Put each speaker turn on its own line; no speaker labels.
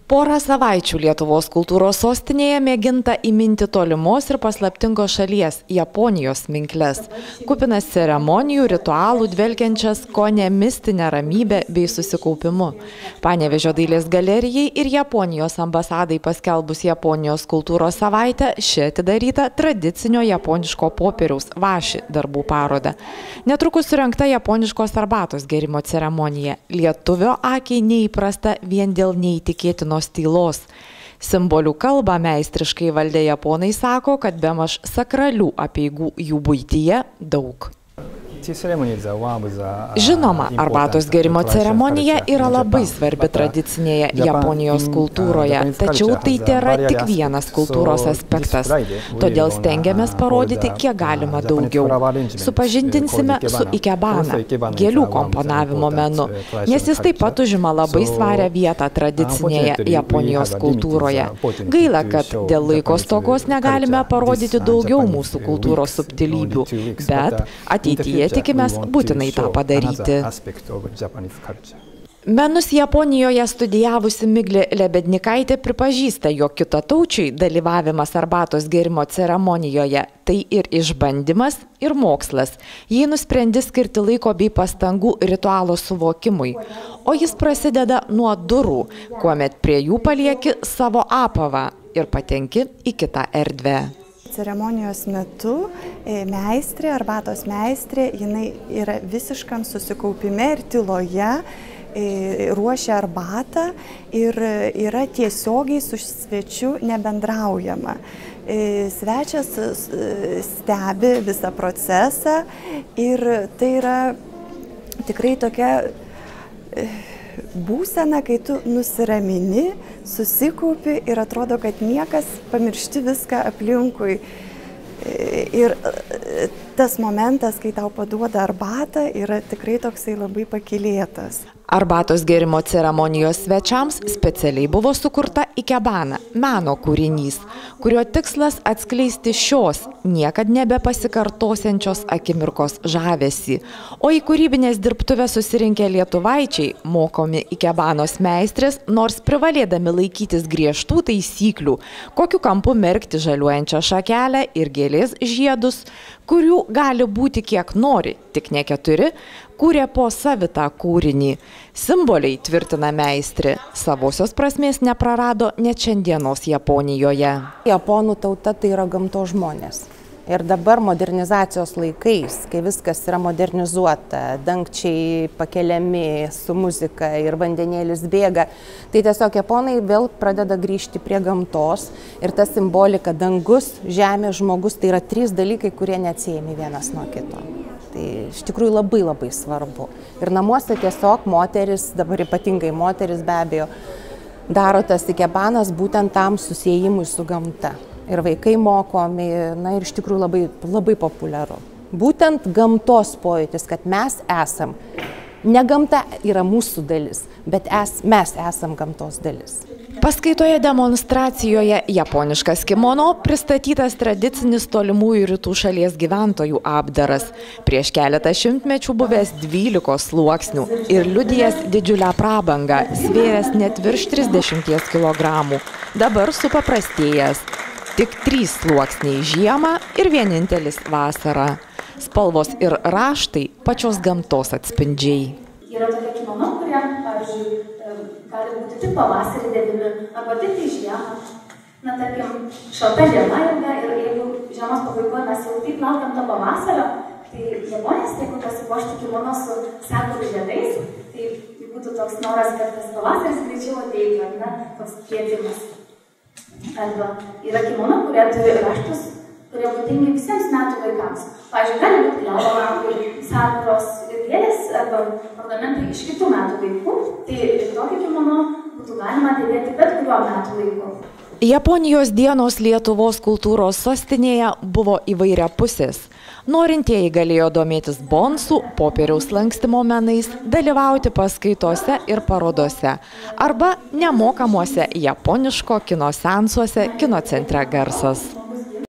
Porą savaičių Lietuvos kultūros sostinėje mėginta įminti tolimos ir paslaptingos šalies Japonijos minkles. Kupinas ceremonijų, ritualų, dvelkiančias kone mistinę ramybę bei susikaupimu. Panevėžio dailės galerijai ir Japonijos ambasadai paskelbus Japonijos kultūros savaitę ši atidaryta tradicinio japoniško popieriaus vaši darbų paroda. Netrukus surengta japoniškos arbatos gėrimo ceremonija. Lietuvio akiai neįprasta vien dėl neįtikėtinos tylos. Simbolių kalbą meistriškai valdę japonai sako, kad bemaž sakralių apeigų jų buityje daug. Žinoma, arbatos gėrimo ceremonija yra labai svarbi tradicinėje Japonijos kultūroje, tačiau tai tėra tik vienas kultūros aspektas. Todėl stengiamės parodyti, kiek galima daugiau. Supažindinsime su ikebana, gėlių komponavimo menu, nes jis taip pat užima labai svarią vietą tradicinėje Japonijos kultūroje. Gaila, kad dėl laiko stokos negalime parodyti daugiau mūsų kultūros subtilybių, bet ateityje tikimės būtinai tą padaryti. Menus Japonijoje studijavusi Miglė Lebednikaitė pripažįsta, jog kitataučiui dalyvavimas arbatos gėrimo ceremonijoje tai ir išbandymas, ir mokslas, jei nusprendi skirti laiko bei pastangų ritualo suvokimui. O jis prasideda nuo durų, kuomet prie jų palieki savo apavą ir patenki į kitą erdvę.
Ceremonijos metu meistrė, arbatos meistrė, jinai yra visiškam susikaupime ir tyloje, ruošia arbatą ir yra tiesiogiai su svečiu nebendraujama. Svečias stebi visą procesą ir tai yra tikrai tokia būsena, kai tu nusiramini, susikaupi ir atrodo, kad niekas, pamiršti viską aplinkui. Ir tas momentas, kai tau paduoda arbatą, yra tikrai toksai labai pakylėtas.
Arbatos gėrimo ceremonijos svečiams specialiai buvo sukurta ikebana, meno kūrinys, kurio tikslas atskleisti šios niekad nebepasikartosiančios akimirkos žavesį. O į kūrybinės dirbtuvės susirinkę lietuvaičiai, mokomi ikebanos meistrės, nors privalėdami laikytis griežtų taisyklių, kokiu kampu merkti žaliuojančią šakelę ir gėlės žiedus, kurių gali būti kiek nori, tik ne 4, kūrė po savitą kūrinį. Simboliai, tvirtina meistrė, savosios prasmės neprarado net šiandienos Japonijoje.
Japonų tauta tai yra gamtos žmonės. Ir dabar modernizacijos laikais, kai viskas yra modernizuota, dangčiai pakeliami su muzika ir vandenėlis bėga, tai tiesiog japonai vėl pradeda grįžti prie gamtos ir ta simbolika dangus, žemė, žmogus, tai yra 3 dalykai, kurie neatsiejami vienas nuo kito. Tai iš tikrųjų labai labai svarbu. Ir namuose tiesiog moteris, dabar ypatingai moteris be abejo, daro tas ikebanas būtent tam susiejimui su gamta. Ir vaikai mokomi, na ir iš tikrųjų labai, labai populiaru. Būtent gamtos pojūtis, kad mes esam, ne gamta yra mūsų dalis, bet mes esam gamtos dalis.
Paskaitoje demonstracijoje japoniškas kimono pristatytas tradicinis tolimųjų rytų šalies gyventojų apdaras. Prieš keletą šimtmečių buvęs 12 sluoksnių ir liudijęs didžiulę prabangą, svėręs net virš 30 kg. Dabar supaprastėjęs. Tik 3 sluoksniai žiemą ir vienintelis vasarą. Spalvos ir raštai pačios gamtos atspindžiai.
Yra tokie kimono, kurie, pavyzdžiui, gali būti tik pavasarį dėvimi, arba tik tai žiemą. Na, tarkim, šalta žiema ilga ir jeigu žiemos pabaigoje mes jau taip laukiam to pavasario, tai Japonės, jeigu pasipuošti kimono su sakurų žiedais, tai būtų toks noras, kad tas pavasaris greičiau ateitų, ar ne, toks kvietimas. Arba yra kimono, kurie turi raštus, kurie būdingi visiems metų laikams. Pavyzdžiui, gali būti klevo, sakuros ir gėlės arba ornamentai iš kitų metų laikų, tai tokį kimono būtų galima dėvėti bet kuriuo metų laiku.
Japonijos dienos Lietuvos kultūros sostinėje buvo įvairiapusės. Norintieji galėjo domėtis bonsų, popieriaus lankstymo menais, dalyvauti paskaitose ir parodose arba nemokamuose japoniško kino seansuose kino centre Garsas.